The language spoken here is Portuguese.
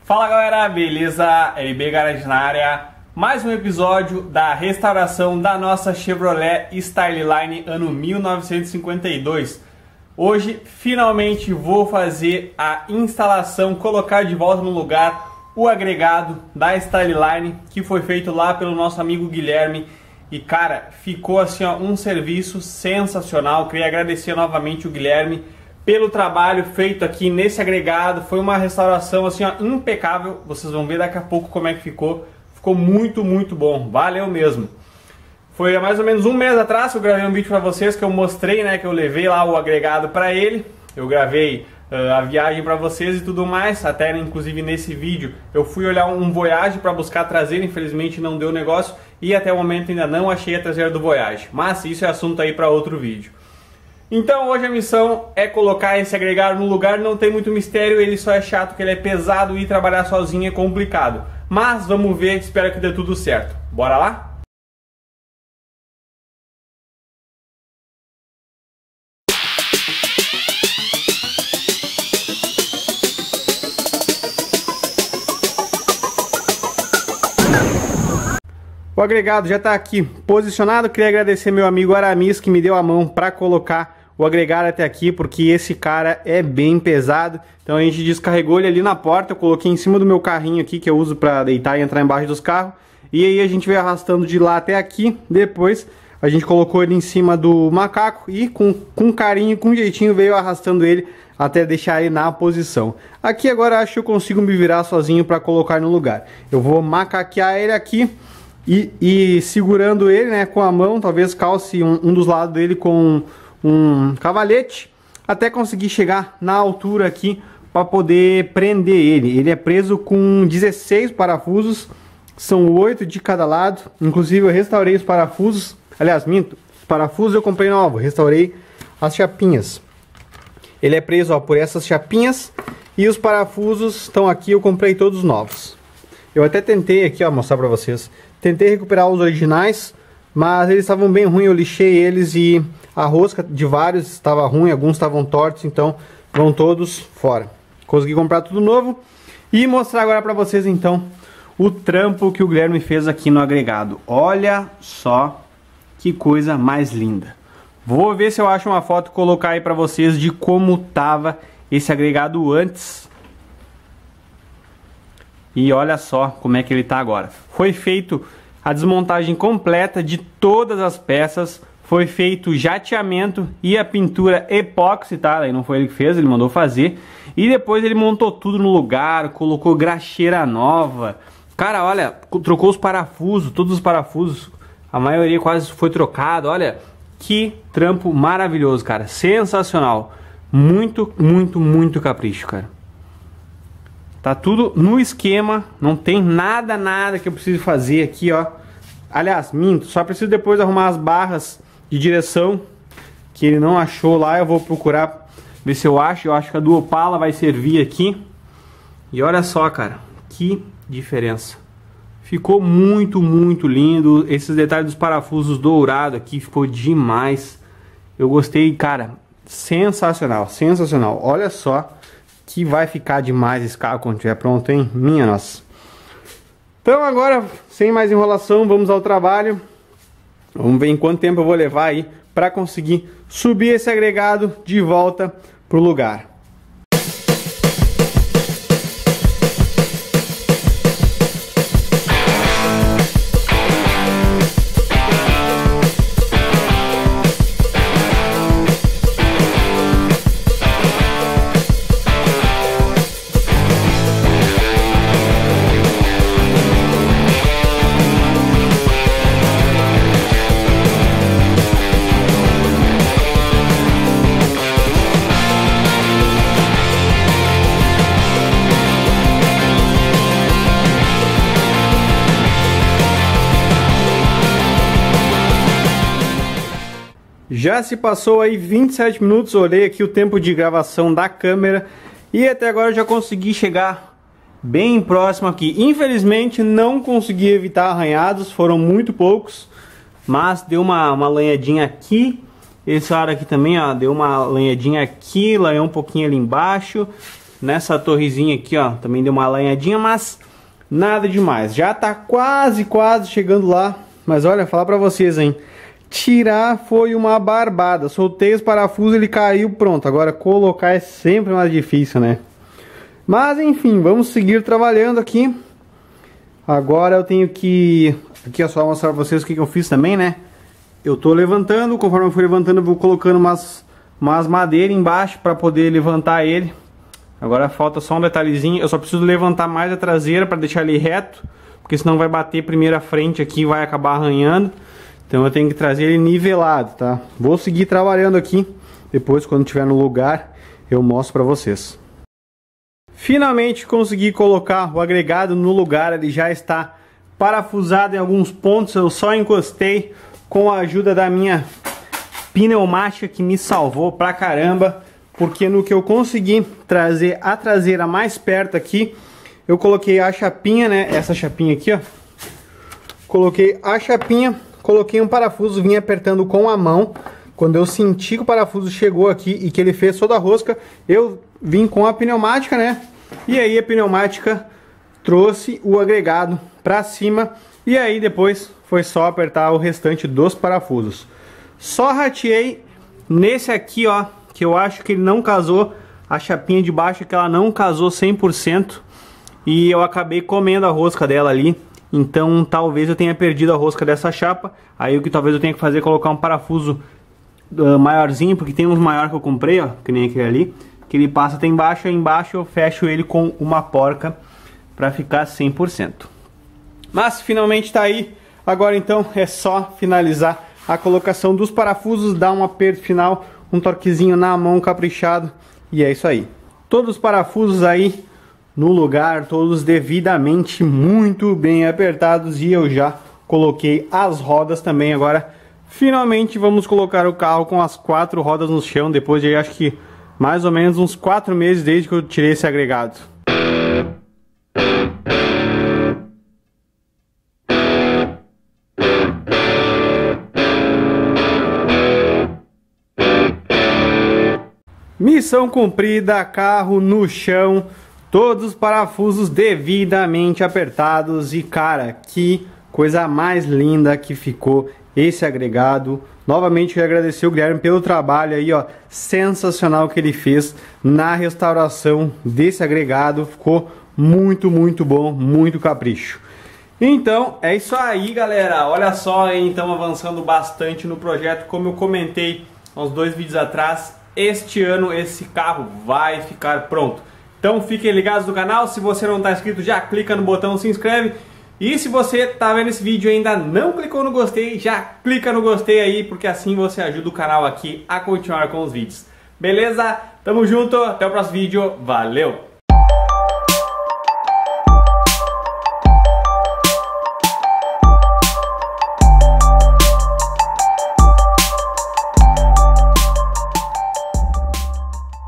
Fala galera, beleza? LB Garage na área. Mais um episódio da restauração da nossa Chevrolet Styleline ano 1952. Hoje finalmente vou fazer a instalação, colocar de volta no lugar o agregado da Styleline que foi feito lá pelo nosso amigo Guilherme. E cara, ficou assim ó, um serviço sensacional. Queria agradecer novamente o Guilherme pelo trabalho feito aqui nesse agregado. Foi uma restauração assim ó, impecável. Vocês vão ver daqui a pouco como é que ficou. Ficou muito bom, valeu mesmo. Foi há mais ou menos um mês atrás que eu gravei um vídeo para vocês que eu mostrei, né, que eu levei lá o agregado para ele. Eu gravei a viagem para vocês e tudo mais. Até inclusive nesse vídeo eu fui olhar um Voyage para buscar a traseira, infelizmente não deu negócio e até o momento ainda não achei a traseira do Voyage. Mas isso é assunto aí para outro vídeo. Então hoje a missão é colocar esse agregado no lugar. Não tem muito mistério, ele só é chato que ele é pesado e trabalhar sozinho é complicado. Mas vamos ver, espero que dê tudo certo. Bora lá? O agregado já está aqui posicionado. Queria agradecer meu amigo Aramis que me deu a mão para colocar o agregado até aqui, porque esse cara é bem pesado. Então a gente descarregou ele ali na porta, eu coloquei em cima do meu carrinho aqui que eu uso para deitar e entrar embaixo dos carros. E aí a gente veio arrastando de lá até aqui. Depois a gente colocou ele em cima do macaco e com carinho, com jeitinho veio arrastando ele até deixar ele na posição. Aqui agora acho que eu consigo me virar sozinho para colocar no lugar. Eu vou macaquear ele aqui. E segurando ele, né, com a mão, talvez calce um dos lados dele com um cavalete, até conseguir chegar na altura aqui para poder prender ele. Ele é preso com 16 parafusos, são 8 de cada lado. Inclusive eu restaurei os parafusos, aliás, minto, os parafusos eu comprei novo, restaurei as chapinhas. Ele é preso ó, por essas chapinhas e os parafusos estão aqui, eu comprei todos novos. Eu até tentei aqui ó, mostrar para vocês. Tentei recuperar os originais, mas eles estavam bem ruins, eu lixei eles e a rosca de vários estava ruim, alguns estavam tortos, então vão todos fora. Consegui comprar tudo novo e mostrar agora para vocês então o trampo que o Guilherme fez aqui no agregado. Olha só que coisa mais linda. Vou ver se eu acho uma foto e colocar aí para vocês de como tava esse agregado antes. E olha só como é que ele está agora. Foi feito a desmontagem completa de todas as peças. Foi feito o jateamento e a pintura epóxi, tá? Aí não foi ele que fez, ele mandou fazer. E depois ele montou tudo no lugar, colocou graxeira nova. Cara, olha, trocou os parafusos, todos os parafusos. A maioria quase foi trocado. Olha, que trampo maravilhoso, cara. Sensacional. Muito capricho, cara. Tá tudo no esquema, não tem nada que eu preciso fazer aqui, ó. Aliás, minto, só preciso depois arrumar as barras de direção que ele não achou lá. Eu vou procurar ver se eu acho. Eu acho que a do Opala vai servir aqui. E olha só, cara, que diferença. Ficou muito lindo. Esses detalhes dos parafusos dourados aqui ficou demais. Eu gostei, cara, sensacional. Olha só que vai ficar demais esse carro quando estiver pronto, hein? Minha nossa. Então agora, sem mais enrolação, vamos ao trabalho. Vamos ver em quanto tempo eu vou levar aí para conseguir subir esse agregado de volta pro lugar. Já se passou aí 27 minutos, olhei aqui o tempo de gravação da câmera e até agora eu já consegui chegar bem próximo aqui. Infelizmente não consegui evitar arranhados, foram muito poucos, mas deu uma lanhadinha aqui. Esse ar aqui também, ó, deu uma lanhadinha aqui, lanhou um pouquinho ali embaixo. nessa torrezinha aqui, ó, também deu uma lanhadinha, mas nada demais. Já tá quase chegando lá, mas olha, falar pra vocês, hein, tirar foi uma barbada. Soltei os parafusos, ele caiu, pronto. Agora colocar é sempre mais difícil, né? Mas enfim, vamos seguir trabalhando aqui. Agora eu tenho que... Aqui é só mostrar pra vocês o que eu fiz também, né? Eu tô levantando, conforme eu for levantando eu vou colocando umas madeiras embaixo para poder levantar ele. Agora falta só um detalhezinho, eu só preciso levantar mais a traseira para deixar ele reto, porque senão vai bater primeiro a frente aqui e vai acabar arranhando. Então eu tenho que trazer ele nivelado, tá? Vou seguir trabalhando aqui, depois quando estiver no lugar eu mostro para vocês. Finalmente consegui colocar o agregado no lugar, ele já está parafusado em alguns pontos, eu só encostei com a ajuda da minha pneumática que me salvou pra caramba, porque no que eu consegui trazer a traseira mais perto aqui, eu coloquei a chapinha, né, essa chapinha aqui, ó, coloquei a chapinha, coloquei um parafuso, vim apertando com a mão. Quando eu senti que o parafuso chegou aqui e que ele fez toda a rosca, eu vim com a pneumática, né, e aí a pneumática trouxe o agregado pra cima, e aí depois foi só apertar o restante dos parafusos. Só rateei nesse aqui, ó, que eu acho que ele não casou, a chapinha de baixo que ela não casou 100%, e eu acabei comendo a rosca dela ali, então talvez eu tenha perdido a rosca dessa chapa. Aí o que talvez eu tenha que fazer é colocar um parafuso maiorzinho, porque tem uns maior que eu comprei, ó, que nem aquele ali, que ele passa até embaixo, aí embaixo eu fecho ele com uma porca para ficar 100%. Mas finalmente tá aí. Agora então é só finalizar a colocação dos parafusos, dar um aperto final, um torquezinho na mão caprichado, e é isso aí. Todos os parafusos aí no lugar, todos devidamente muito bem apertados, e eu já coloquei as rodas também. Agora finalmente vamos colocar o carro com as 4 rodas no chão, depois de acho que mais ou menos uns 4 meses desde que eu tirei esse agregado. Missão cumprida, carro no chão, todos os parafusos devidamente apertados, e cara, que coisa mais linda que ficou esse agregado. Novamente quero agradecer o Guilherme pelo trabalho aí, ó, sensacional que ele fez na restauração desse agregado. Ficou muito bom, muito capricho. Então é isso aí, galera, olha só, então avançando bastante no projeto, como eu comentei há uns 2 vídeos atrás. Este ano esse carro vai ficar pronto. Então fiquem ligados no canal. Se você não está inscrito, já clica no botão se inscreve. E se você está vendo esse vídeo e ainda não clicou no gostei, já clica no gostei aí, porque assim você ajuda o canal aqui a continuar com os vídeos. Beleza? Tamo junto, até o próximo vídeo. Valeu!